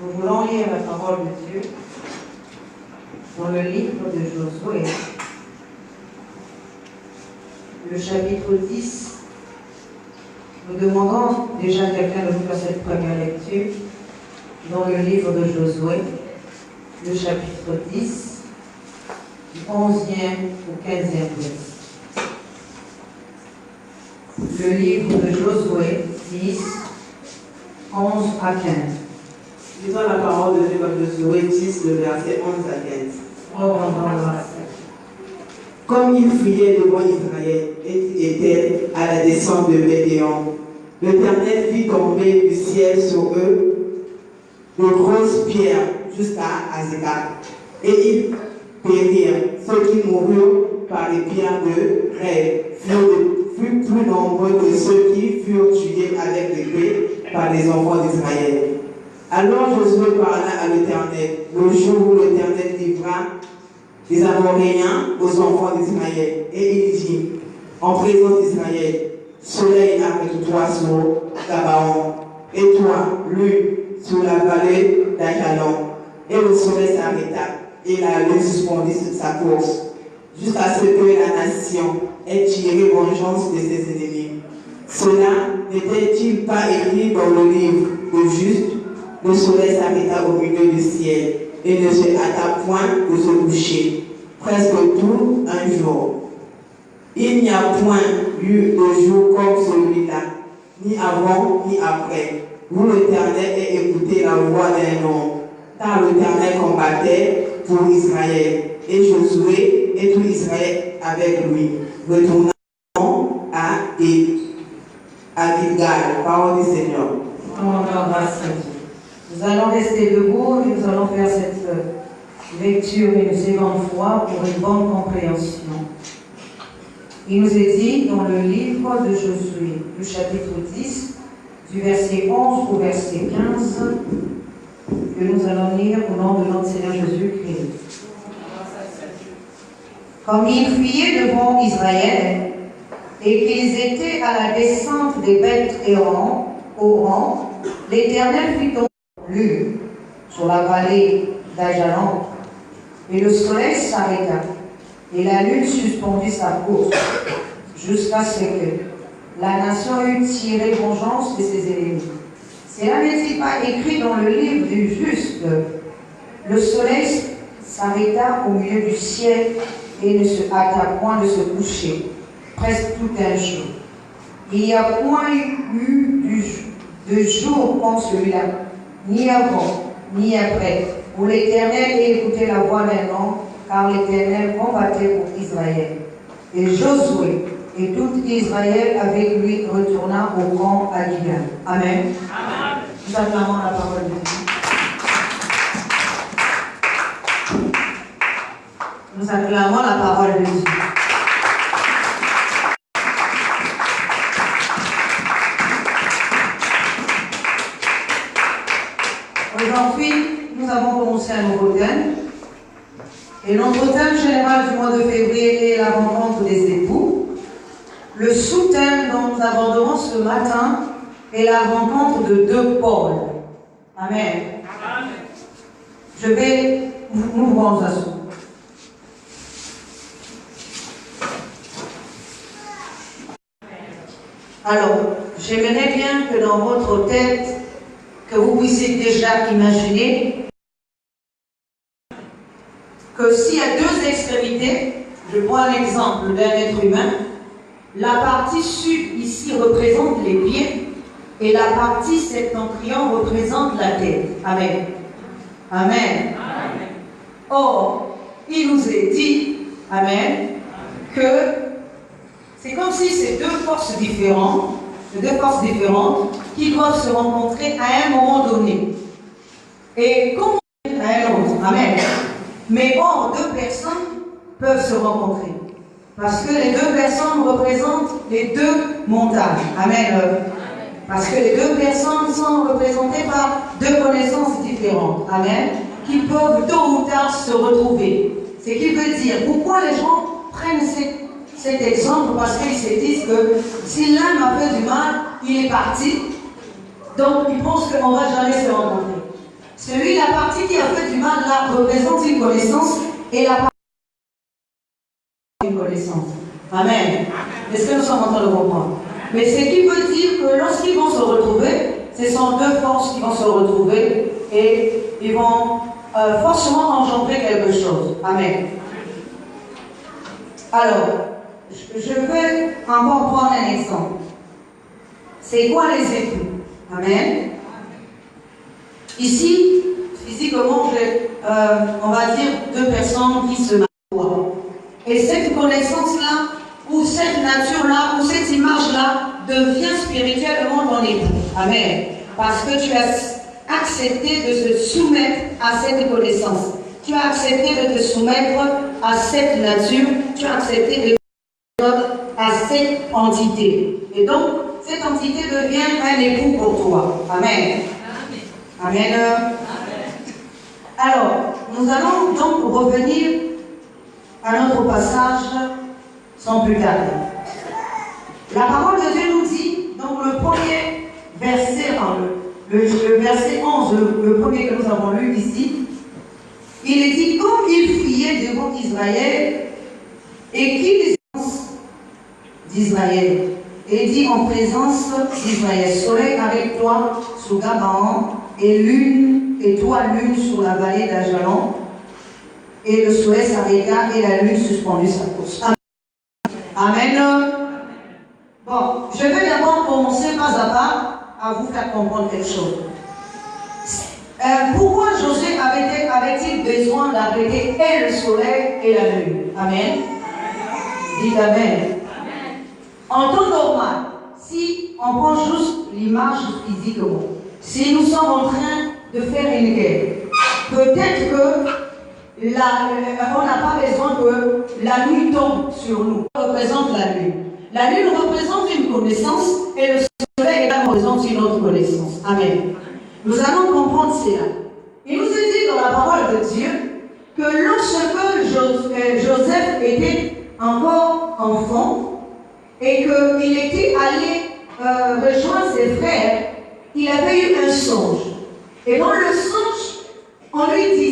Nous voulons lire la parole de Dieu dans le livre de Josué, le chapitre 10. Nous demandons déjà à quelqu'un de nous faire cette première lecture dans le livre de Josué, le chapitre 10, du 11e au 15e verset. Le livre de Josué 10, 11 à 15. Lisons la parole de Dieu dans Josué 10, le verset 11 à 15. Comme ils fuyaient devant Israël et étaient à la descente de Médéon, l'Éternel fit tomber du ciel sur eux de grosses pierres jusqu'à Azekah. Et ils périrent. Ceux qui moururent par les pierres de rêve furent plus nombreux que ceux qui furent tués avec l'épée par les enfants d'Israël. Alors Josué parla à l'Éternel le jour où l'Éternel livra les Amoréens aux enfants d'Israël. Et il dit, en présence d'Israël, soleil arrête-toi sur Gabaon, et toi, lune, sur la vallée d'Ajalon. Et le soleil s'arrêta, et la lune suspendit sa course, jusqu'à ce que la nation ait tiré vengeance de ses ennemis. Cela n'était-il pas écrit dans le livre de Juste? Le soleil s'arrêta au milieu du ciel et ne se hâta point de se coucher, presque tout un jour. Il n'y a point eu de jour comme celui-là, ni avant ni après, où l'Éternel ait écouté la voix d'un homme, car l'Éternel combattait pour Israël, et Josué et tout Israël avec lui, retournant à Gilgal. Parole du Seigneur. Grâce à Dieu. Nous allons rester debout et nous allons faire cette lecture une seconde fois pour une bonne compréhension. Il nous est dit dans le livre de Josué, le chapitre 10, du verset 11 au verset 15, que nous allons lire au nom de notre Seigneur Jésus-Christ. Comme ils fuyaient devant Israël et qu'ils étaient à la descente des bêtes errantes au rang, l'Éternel fit tomber lune sur la vallée d'Ajalon, et le soleil s'arrêta, et la lune suspendit sa course, jusqu'à ce que la nation eût tiré vengeance de ses ennemis. Cela n'est-il pas écrit dans le livre du Juste? Le soleil s'arrêta au milieu du ciel et ne se hâta point de se coucher, presque tout un jour. Il n'y a point eu de jour comme celui-là, ni avant, ni après, où l'Éternel ait écouté la voix d'un homme, car l'Éternel combattait pour Israël. Et Josué et tout Israël avec lui retourna au camp à Gilgal. Amen. Amen. Nous acclamons la parole de Dieu. Nous acclamons la parole de Dieu. Aujourd'hui, nous avons commencé un nouveau thème. Et notre thème général du mois de février est la rencontre des époux. Le sous-thème dont nous aborderons ce matin est la rencontre de deux pôles. Amen. Je vais nous voir à ça. Alors, j'aimerais bien que dans votre tête, que vous puissiez déjà imaginer que s'il y a deux extrémités, je prends l'exemple d'un être humain, la partie sud ici représente les pieds et la partie septentrion représente la tête. Amen. Amen. Amen. Or, il nous est dit, Amen, que c'est comme si ces deux forces différentes qui doivent se rencontrer à un moment donné. Et comment à un autre. Amen. Mais or, deux personnes peuvent se rencontrer. Parce que les deux personnes représentent les deux montagnes. Amen. Parce que les deux personnes sont représentées par deux connaissances différentes. Amen. Qui peuvent tôt ou tard se retrouver. Ce qui veut dire, pourquoi les gens prennent cet exemple? Parce qu'ils se disent que si l'un m'a fait du mal, il est parti. Donc ils pensent qu'on ne va jamais se rencontrer. La partie qui a fait du mal là représente une connaissance et la partie une connaissance. Amen. Est-ce que nous sommes en train de comprendre? Mais ce qui veut dire que lorsqu'ils vont se retrouver, ce sont deux forces qui vont se retrouver et ils vont forcément engendrer quelque chose. Amen. Alors, je vais encore prendre un exemple. C'est quoi les époux? Amen. Ici, physiquement, on va dire deux personnes qui se marient. Et cette connaissance-là, ou cette nature-là, ou cette image-là, devient spirituellement ton époux. Amen. Parce que tu as accepté de te soumettre à cette connaissance. Tu as accepté de te soumettre à cette nature. Tu as accepté de te soumettre à cette entité. Et donc, cette entité devient un époux pour toi. Amen. Amen. Alors, nous allons donc revenir à notre passage sans plus tarder. La parole de Dieu nous dit, donc le premier verset, le verset 11, le premier que nous avons lu ici, il est dit, comme il fuyait devant Israël et qu'il d'Israël, et dit en présence d'Israël, soleil avec toi sous Gabaon, et lune, et toi lune sur la vallée d'Ajalon, et le soleil s'arrêta et la lune suspendit sa course. Amen. Bon, je vais d'abord commencer pas à pas à vous faire comprendre quelque chose. Pourquoi Josué avait-il besoin d'arrêter et le soleil et la lune? Amen. Dites Amen. En temps normal, si on prend juste l'image physiquement, si nous sommes en train de faire une guerre, peut-être que on n'a pas besoin que la nuit tombe sur nous. Ça représente la lune. La lune représente une connaissance et le soleil représente une autre connaissance. Amen. Nous allons comprendre cela. Il nous est dit dans la parole de Dieu que lorsque Joseph était encore enfant et qu'il était allé rejoindre ses frères, il avait eu un songe. Et dans le songe, on lui dit